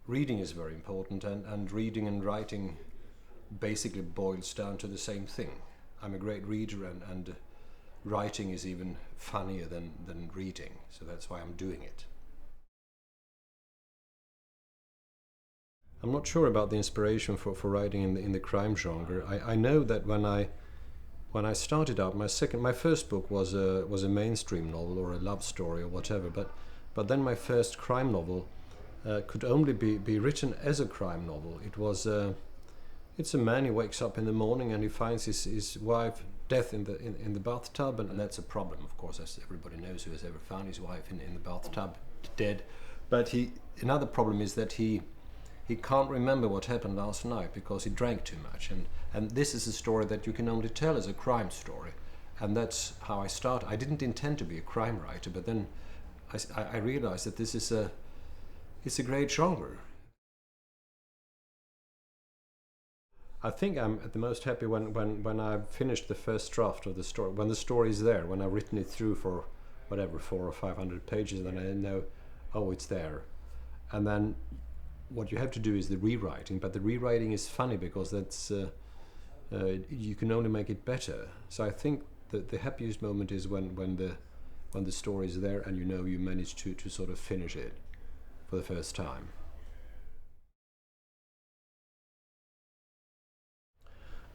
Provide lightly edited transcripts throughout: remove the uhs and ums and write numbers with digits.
reading is very important, and reading and writing basically boils down to the same thing. I'm a great reader, and writing is even funnier than reading, so that's why I'm doing it. I'm not sure about the inspiration for writing in the crime genre. I know that when I started out, my first book was a mainstream novel or a love story or whatever, but then my first crime novel could only be written as a crime novel. It's a man who wakes up in the morning and he finds his wife death in the bathtub, and that's a problem, of course, as everybody knows who has ever found his wife in the bathtub dead. But another problem is that he can't remember what happened last night because he drank too much, and this is a story that you can only tell as a crime story, and that's how I started. I didn't intend to be a crime writer, but then I realized that it's a great genre. I think I'm at the most happy when I've finished the first draft of the story, when the story is there, when I've written it through for whatever 400 or 500 pages, then I know, oh, it's there, and then what you have to do is the rewriting, but the rewriting is funny because that's you can only make it better. So I think that the happiest moment is when the story is there and you know you managed to sort of finish it for the first time.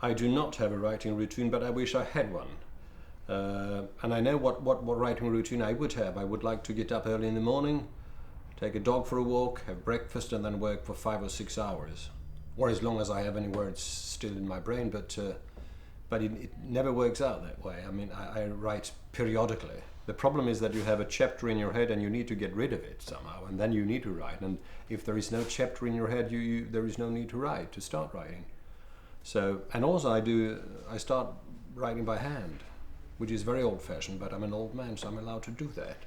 I do not have a writing routine, but I wish I had one. And I know what writing routine I would have. I would like to get up early in the morning, take a dog for a walk, have breakfast, and then work for 5 or 6 hours, or as long as I have any words still in my brain. But it never works out that way. I mean, I write periodically. The problem is that you have a chapter in your head and you need to get rid of it somehow, and then you need to write. And if there is no chapter in your head, there is no need to write, to start writing. So, and also I start writing by hand, which is very old-fashioned, but I'm an old man, so I'm allowed to do that.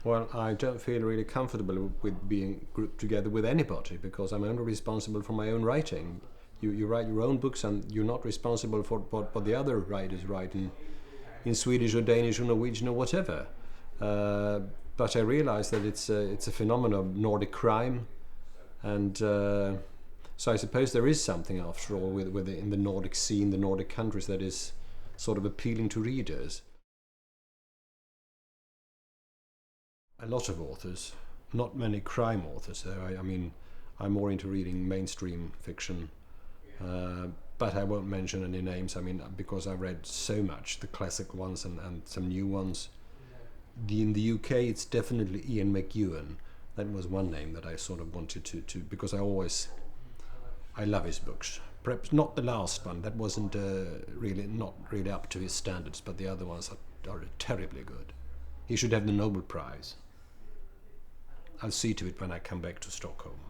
Well, I don't feel really comfortable with being grouped together with anybody because I'm only responsible for my own writing. You write your own books and you're not responsible for what the other writers write in Swedish or Danish or Norwegian or whatever. But I realize that it's a phenomenon of Nordic crime, and so I suppose there is something after all in the Nordic scene, the Nordic countries, that is sort of appealing to readers. A lot of authors, not many crime authors though. I mean, I'm more into reading mainstream fiction, but I won't mention any names. I mean, because I've read so much, the classic ones and some new ones. In the UK, it's definitely Ian McEwan. That was one name that I sort of wanted to because I love his books. Perhaps not the last one, that wasn't not really up to his standards, but the other ones are terribly good. He should have the Nobel Prize. I'll see to it when I come back to Stockholm.